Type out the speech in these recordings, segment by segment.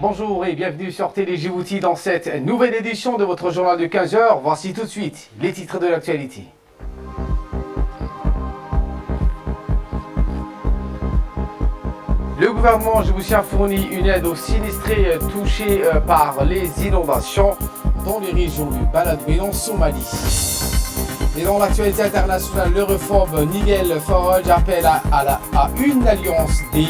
Bonjour et bienvenue sur Télé Djibouti dans cette nouvelle édition de votre journal de 15 heures. Voici tout de suite les titres de l'actualité. Le gouvernement djiboutien fournit une aide aux sinistrés touchés par les inondations dans les régions du Baladweyne en Somalie. Et dans l'actualité internationale, l'europhobe Nigel Farage appelle à une alliance des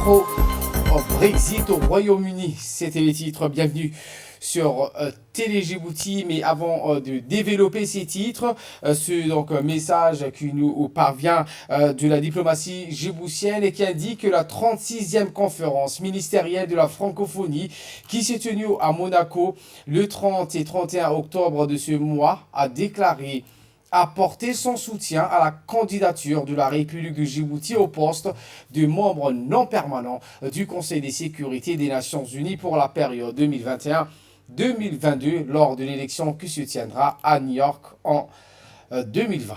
pro-Brexit au Royaume-Uni. C'était les titres. Bienvenue sur Télé Djibouti. Mais avant de développer ces titres, ce message qui nous parvient de la diplomatie djiboutienne et qui indique que la 36e conférence ministérielle de la francophonie qui s'est tenue à Monaco le 30 et 31 octobre de ce mois a déclaré apporter son soutien à la candidature de la République de Djibouti au poste de membre non permanent du Conseil de sécurité des Nations Unies pour la période 2021-2022 lors de l'élection qui se tiendra à New York en 2020.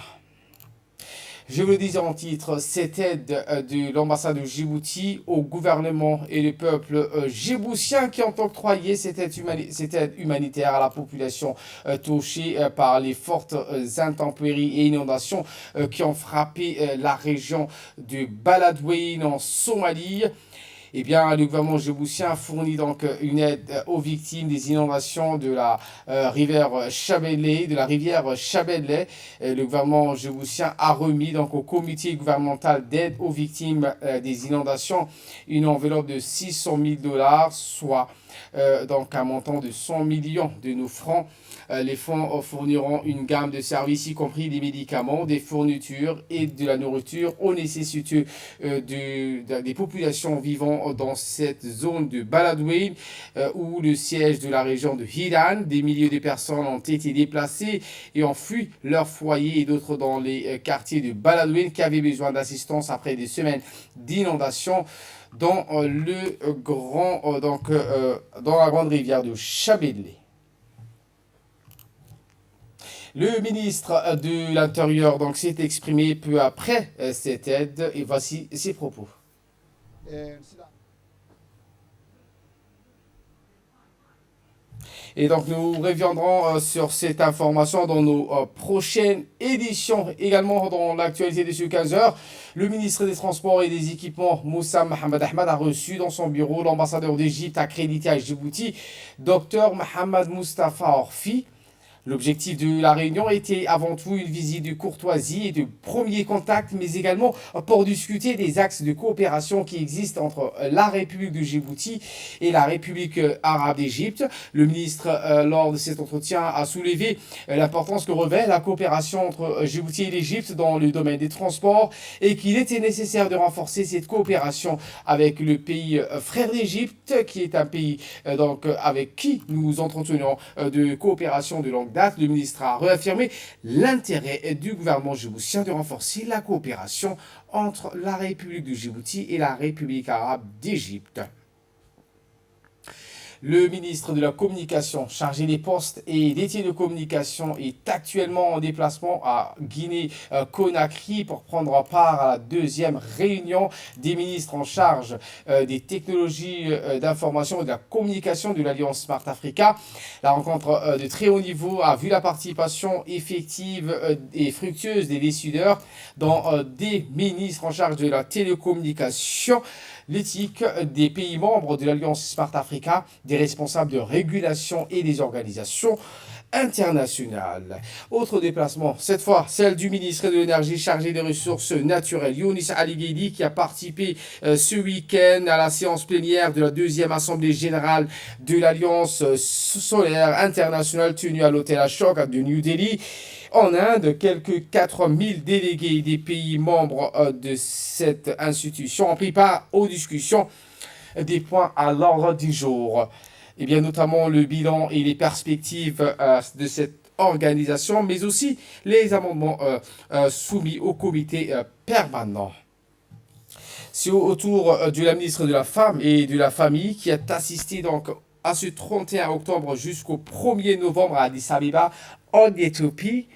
Je vous le disais en titre, cette aide de l'ambassade de Djibouti au gouvernement et le peuple djiboutien qui ont octroyé cette aide humanitaire à la population touchée par les fortes intempéries et inondations qui ont frappé la région de Baladweyne en Somalie. Eh bien, le gouvernement djiboutien fournit donc une aide aux victimes des inondations de la rivière Chabelle. Le gouvernement djiboutien a remis donc au comité gouvernemental d'aide aux victimes des inondations une enveloppe de 600 000 $, soit donc un montant de 100 millions de nos francs. Les fonds fourniront une gamme de services, y compris des médicaments, des fournitures et de la nourriture aux nécessiteux des populations vivant dans cette zone de Baladweyne où le siège de la région de Hiran. Des milliers de personnes ont été déplacées et ont fui leur foyer et d'autres dans les quartiers de Baladweyne qui avaient besoin d'assistance après des semaines d'inondations dans dans la grande rivière de Chabelle. Le ministre de l'Intérieur s'est exprimé peu après cette aide et voici ses propos. Et donc nous reviendrons sur cette information dans nos prochaines éditions. Également dans l'actualité de ce 15 heures, le ministre des Transports et des Équipements, Moussa Mohamed Ahmad, a reçu dans son bureau l'ambassadeur d'Égypte accrédité à Djibouti, Dr Mohamed Mustafa Orfi. L'objectif de la réunion était avant tout une visite de courtoisie et de premier contact, mais également pour discuter des axes de coopération qui existent entre la République de Djibouti et la République arabe d'Égypte. Le ministre, lors de cet entretien, a soulevé l'importance que revêt la coopération entre Djibouti et l'Égypte dans le domaine des transports et qu'il était nécessaire de renforcer cette coopération avec le pays frère d'Égypte, qui est un pays avec qui nous entretenons de coopération de longue date. Le ministre a réaffirmé l'intérêt du gouvernement djiboutien de renforcer la coopération entre la République de Djibouti et la République arabe d'Égypte. Le ministre de la Communication, chargé des postes et des métiers de communication, est actuellement en déplacement à Guinée-Conakry pour prendre part à la deuxième réunion des ministres en charge des technologies d'information et de la communication de l'Alliance Smart Africa. La rencontre de très haut niveau a vu la participation effective et fructueuse des décideurs, dont des ministres en charge de la télécommunication, l'éthique des pays membres de l'Alliance Smart Africa, des responsables de régulation et des organisations internationales. Autre déplacement, cette fois celle du ministre de l'Énergie chargé des ressources naturelles, Younis Ali Guedi, qui a participé ce week-end à la séance plénière de la deuxième assemblée générale de l'Alliance solaire internationale tenue à l'hôtel Ashok de New Delhi. En Inde, quelques 4000 délégués des pays membres de cette institution ont pris part aux discussions des points à l'ordre du jour. Et bien notamment le bilan et les perspectives de cette organisation, mais aussi les amendements soumis au comité permanent. C'est au tour de la ministre de la Femme et de la Famille qui a assisté à ce 31 octobre jusqu'au 1er novembre à Addis Abeba en Éthiopie,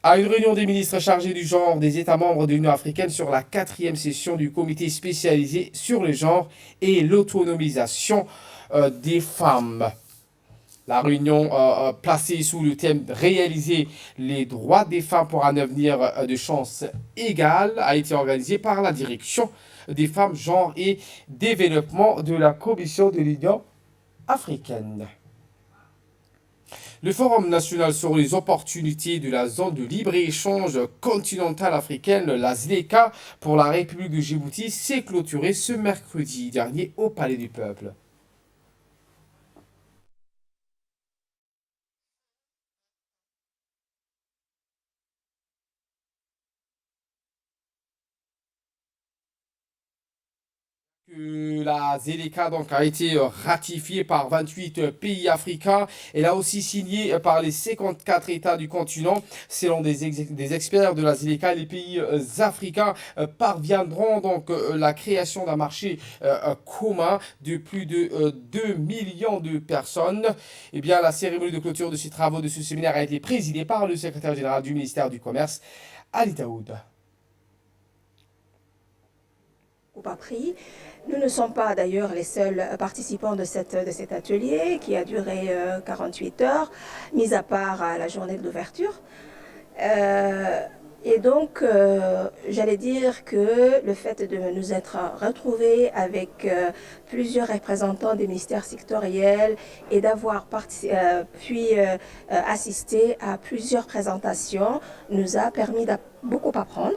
À une réunion des ministres chargés du genre des États membres de l'Union africaine sur la quatrième session du comité spécialisé sur le genre et l'autonomisation des femmes. La réunion placée sous le thème Réaliser les droits des femmes pour un avenir de chance égale a été organisée par la direction des femmes, genre et développement de la Commission de l'Union africaine. Le Forum national sur les opportunités de la zone de libre-échange continentale africaine, la ZLECA, pour la République de Djibouti, s'est clôturé ce mercredi dernier au Palais du Peuple. La ZLECA donc, a été ratifiée par 28 pays africains. Elle a aussi signé par les 54 États du continent. Selon des experts de la ZLECA, les pays africains parviendront donc la création d'un marché commun de plus de 2 millions de personnes. Eh bien, la cérémonie de clôture de ces travaux de ce séminaire a été présidée par le secrétaire général du ministère du Commerce, Ali Daoud. Pas pris. Nous ne sommes pas d'ailleurs les seuls participants de cet atelier qui a duré 48 heures, mis à part la journée de l'ouverture. Et donc, j'allais dire que le fait de nous être retrouvés avec plusieurs représentants des ministères sectoriels et d'avoir pu assister à plusieurs présentations nous a permis de beaucoup apprendre.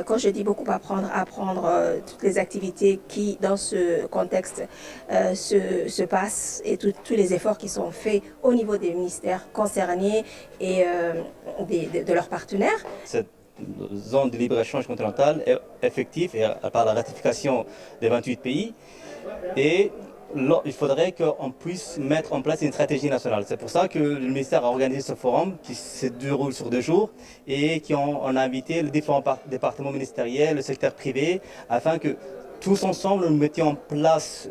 Quand je dis beaucoup apprendre toutes les activités qui, dans ce contexte, se passent et tous les efforts qui sont faits au niveau des ministères concernés et de leurs partenaires. Cette zone de libre-échange continental est effective par la ratification des 28 pays et il faudrait qu'on puisse mettre en place une stratégie nationale. C'est pour ça que le ministère a organisé ce forum qui se déroule sur 2 jours et on a invité les différents départements ministériels, le secteur privé, afin que tous ensemble nous mettions en place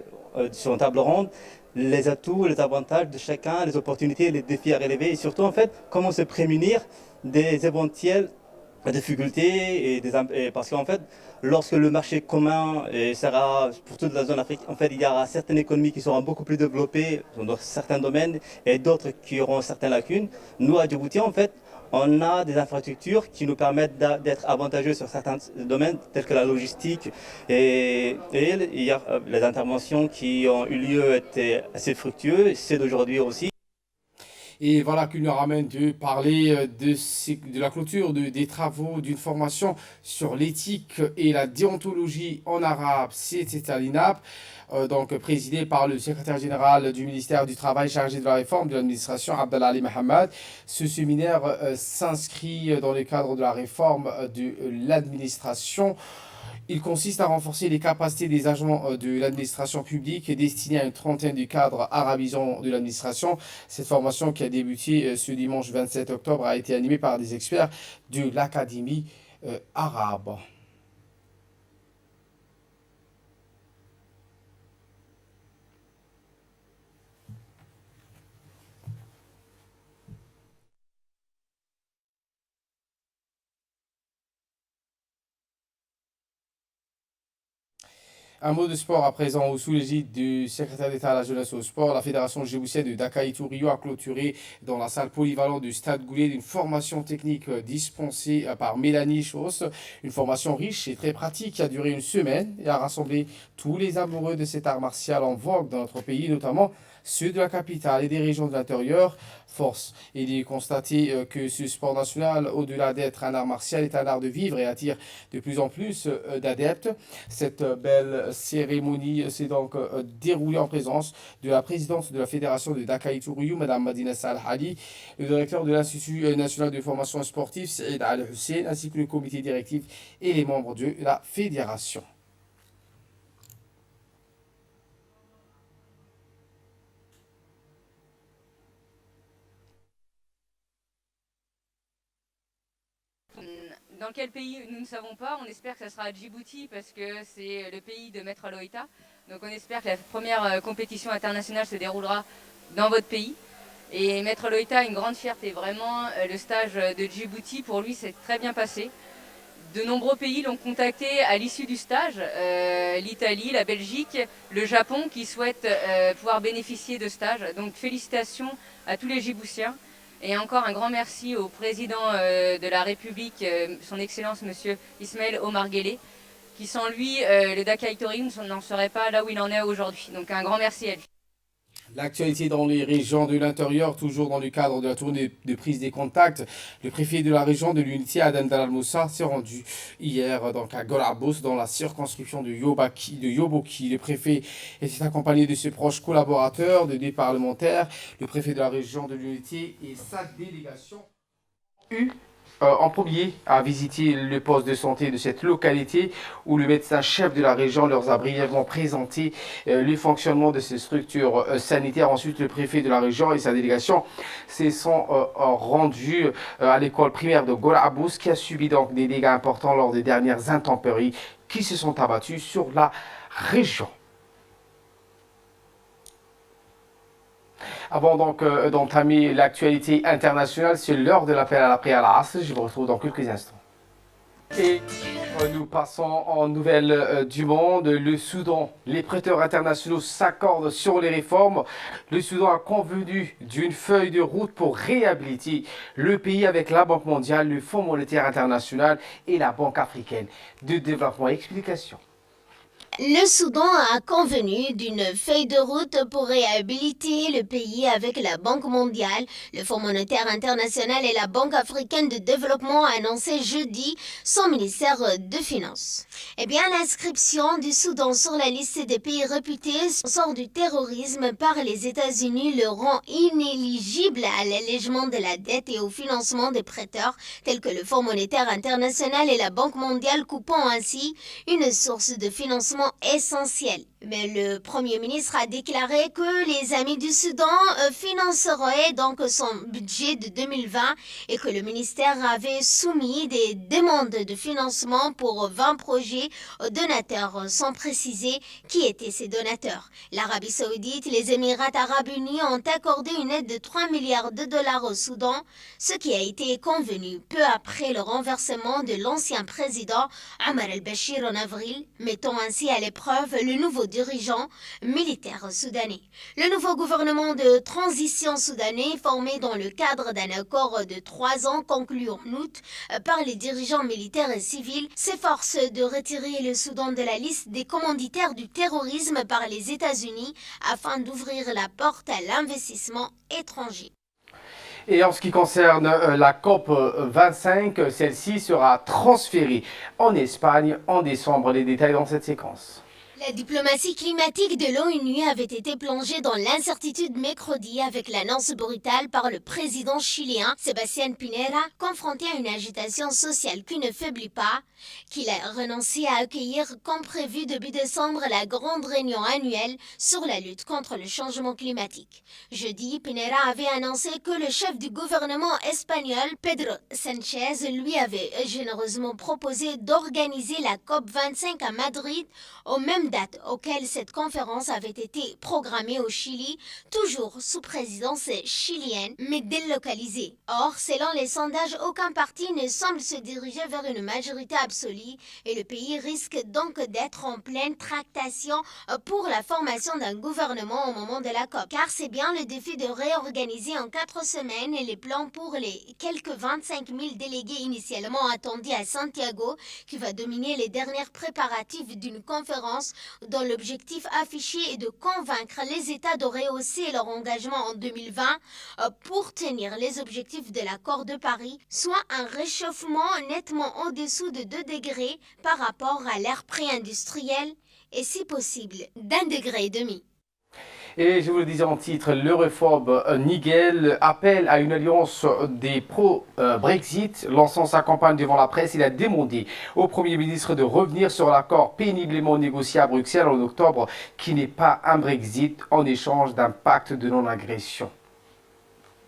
sur une table ronde les atouts, les avantages de chacun, les opportunités, les défis à relever et surtout en fait comment se prémunir des éventuelles difficultés parce qu'en fait lorsque le marché commun sera pour toute la zone Afrique, en fait il y aura certaines économies qui seront beaucoup plus développées dans certains domaines et d'autres qui auront certaines lacunes. Nous à Djibouti en fait on a des infrastructures qui nous permettent d'être avantageux sur certains domaines tels que la logistique et les interventions qui ont eu lieu étaient assez fructueuses, c'est d'aujourd'hui aussi. Et voilà qu'il nous ramène de parler de la clôture des travaux d'une formation sur l'éthique et la déontologie en arabe, c'était à l'INAP, donc présidé par le secrétaire général du ministère du Travail chargé de la réforme de l'administration, Abdallah Ali Mohamed. Ce séminaire s'inscrit dans le cadre de la réforme de l'administration. Il consiste à renforcer les capacités des agents de l'administration publique destinés à une trentaine de cadres arabisants de l'administration. Cette formation qui a débuté ce dimanche 27 octobre a été animée par des experts de l'Académie arabe. Un mot de sport à présent, sous l'égide du secrétaire d'État à la jeunesse et au sport. La fédération djiboutienne de Dakaïtou Rio a clôturé dans la salle polyvalente du Stade Goulet une formation technique dispensée par Mélanie Chauss. Une formation riche et très pratique qui a duré une semaine et a rassemblé tous les amoureux de cet art martial en vogue dans notre pays, notamment ceux de la capitale et des régions de l'intérieur. Force est de constater que ce sport national, au-delà d'être un art martial, est un art de vivre et attire de plus en plus d'adeptes. Cette belle cérémonie s'est donc déroulée en présence de la présidente de la fédération de Dakaïtou Rio, Mme Madina Salhali, le directeur de l'Institut national de formation sportive, Saïd Al-Hussein, ainsi que le comité directif et les membres de la fédération. Dans quel pays, nous ne savons pas. On espère que ça sera à Djibouti parce que c'est le pays de Maître Loïta. Donc on espère que la première compétition internationale se déroulera dans votre pays. Et Maître Loïta a une grande fierté. Vraiment, le stage de Djibouti, pour lui, s'est très bien passé. De nombreux pays l'ont contacté à l'issue du stage, l'Italie, la Belgique, le Japon qui souhaitent pouvoir bénéficier de stages. Donc félicitations à tous les Djiboutiens et encore un grand merci au président de la République, son Excellence Monsieur Ismaël Omar Guelleh, qui sans lui, le Dakar Tourism n'en serait pas là où il en est aujourd'hui. Donc un grand merci à lui. L'actualité dans les régions de l'intérieur, toujours dans le cadre de la tournée de prise des contacts, le préfet de la région de l'unité, Adam Dalal Moussa, s'est rendu hier donc, à Golabous, dans la circonscription de Yoboki. Le préfet était accompagné de ses proches collaborateurs, des parlementaires, le préfet de la région de l'unité et sa délégation en premier à visiter le poste de santé de cette localité où le médecin-chef de la région leur a brièvement présenté le fonctionnement de ces structures sanitaires. Ensuite, le préfet de la région et sa délégation se sont rendus à l'école primaire de Golabous qui a subi donc des dégâts importants lors des dernières intempéries qui se sont abattues sur la région. Avant donc d'entamer l'actualité internationale, c'est l'heure de l'appel à la prière à la Asr. Je vous retrouve dans quelques instants. Et nous passons en nouvelles du monde. Le Soudan, les prêteurs internationaux s'accordent sur les réformes. Le Soudan a convenu d'une feuille de route pour réhabiliter le pays avec la Banque mondiale, le Fonds monétaire international et la Banque africaine de développement. Explication. Le Soudan a convenu d'une feuille de route pour réhabiliter le pays avec la Banque mondiale, le Fonds monétaire international et la Banque africaine de développement, a annoncé jeudi son ministère des Finances. Eh bien, l'inscription du Soudan sur la liste des pays réputés sort du terrorisme par les États-Unis le rend inéligible à l'allègement de la dette et au financement des prêteurs tels que le Fonds monétaire international et la Banque mondiale, coupant ainsi une source de financement essentiel. Mais le Premier ministre a déclaré que les amis du Soudan financeraient donc son budget de 2020 et que le ministère avait soumis des demandes de financement pour 20 projets aux donateurs, sans préciser qui étaient ces donateurs. L'Arabie Saoudite et les Émirats Arabes Unis ont accordé une aide de 3 milliards de dollars au Soudan, ce qui a été convenu peu après le renversement de l'ancien président Omar al-Bashir en avril, mettant ainsi à l'épreuve le nouveau dirigeant militaire soudanais. Le nouveau gouvernement de transition soudanais, formé dans le cadre d'un accord de 3 ans conclu en août par les dirigeants militaires et civils, s'efforce de retirer le Soudan de la liste des commanditaires du terrorisme par les États-Unis afin d'ouvrir la porte à l'investissement étranger. Et en ce qui concerne la COP 25, celle-ci sera transférée en Espagne en décembre. Les détails dans cette séquence. La diplomatie climatique de l'ONU avait été plongée dans l'incertitude mercredi avec l'annonce brutale par le président chilien Sebastián Piñera, confronté à une agitation sociale qui ne faiblit pas, qu'il a renoncé à accueillir comme prévu début décembre la grande réunion annuelle sur la lutte contre le changement climatique. Jeudi, Piñera avait annoncé que le chef du gouvernement espagnol, Pedro Sánchez, lui avait généreusement proposé d'organiser la COP 25 à Madrid au même date auquel cette conférence avait été programmée au Chili, toujours sous présidence chilienne, mais délocalisée. Or, selon les sondages, aucun parti ne semble se diriger vers une majorité absolue et le pays risque donc d'être en pleine tractation pour la formation d'un gouvernement au moment de la COP. Car c'est bien le défi de réorganiser en 4 semaines les plans pour les quelques 25 000 délégués initialement attendus à Santiago qui va dominer les derniers préparatifs d'une conférence dont l'objectif affiché est de convaincre les États de rehausser leur engagement en 2020 pour tenir les objectifs de l'accord de Paris, soit un réchauffement nettement au-dessous de 2 degrés par rapport à l'ère pré-industrielle et si possible d'1,5 degré. Et je vous le disais en titre, l'europhobe Nigel appelle à une alliance des pro-Brexit. Lançant sa campagne devant la presse, il a demandé au Premier ministre de revenir sur l'accord péniblement négocié à Bruxelles en octobre, qui n'est pas un Brexit en échange d'un pacte de non-agression.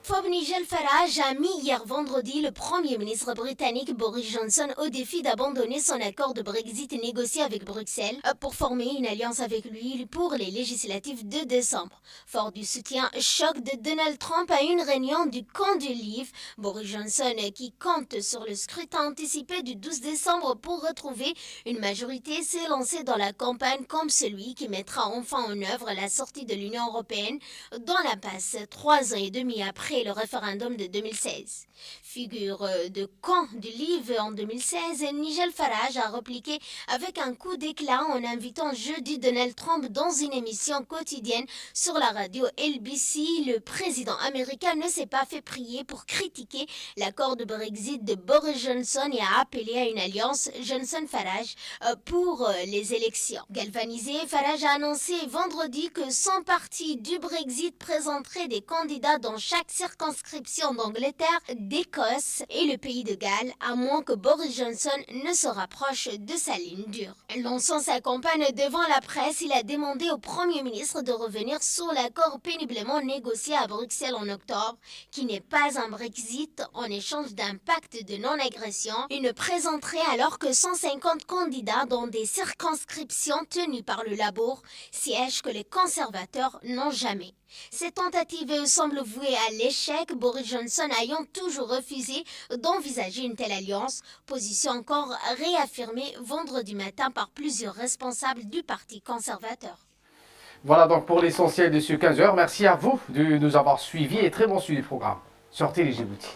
l'homophobe Nigel Farage a mis hier vendredi le Premier ministre britannique Boris Johnson au défi d'abandonner son accord de Brexit négocié avec Bruxelles pour former une alliance avec lui pour les législatives de décembre. Fort du soutien choc de Donald Trump à une réunion du camp du Leave, Boris Johnson qui compte sur le scrutin anticipé du 12 décembre pour retrouver une majorité s'est lancé dans la campagne comme celui qui mettra enfin en œuvre la sortie de l'Union européenne dans l'impasse 3 ans et demi après le référendum de 2016. Figure de camp du Leave en 2016, Nigel Farage a repliqué avec un coup d'éclat en invitant jeudi Donald Trump dans une émission quotidienne sur la radio LBC. Le président américain ne s'est pas fait prier pour critiquer l'accord de Brexit de Boris Johnson et a appelé à une alliance Johnson-Farage pour les élections. Galvanisé, Farage a annoncé vendredi que son parti du Brexit présenterait des candidats dans chaque circonscription d'Angleterre, d'Écosse et le pays de Galles, à moins que Boris Johnson ne se rapproche de sa ligne dure. Lançant sa campagne devant la presse, il a demandé au Premier ministre de revenir sur l'accord péniblement négocié à Bruxelles en octobre, qui n'est pas un Brexit en échange d'un pacte de non-agression. Il ne présenterait alors que 150 candidats dans des circonscriptions tenues par le Labour, siège que les conservateurs n'ont jamais. Cette tentative semble vouée à l'échec, Boris Johnson ayant toujours refusé d'envisager une telle alliance, position encore réaffirmée vendredi matin par plusieurs responsables du Parti conservateur. Voilà donc pour l'essentiel de ce 15h. Merci à vous de nous avoir suivis et très bon suivi du programme sur Télé Djibouti.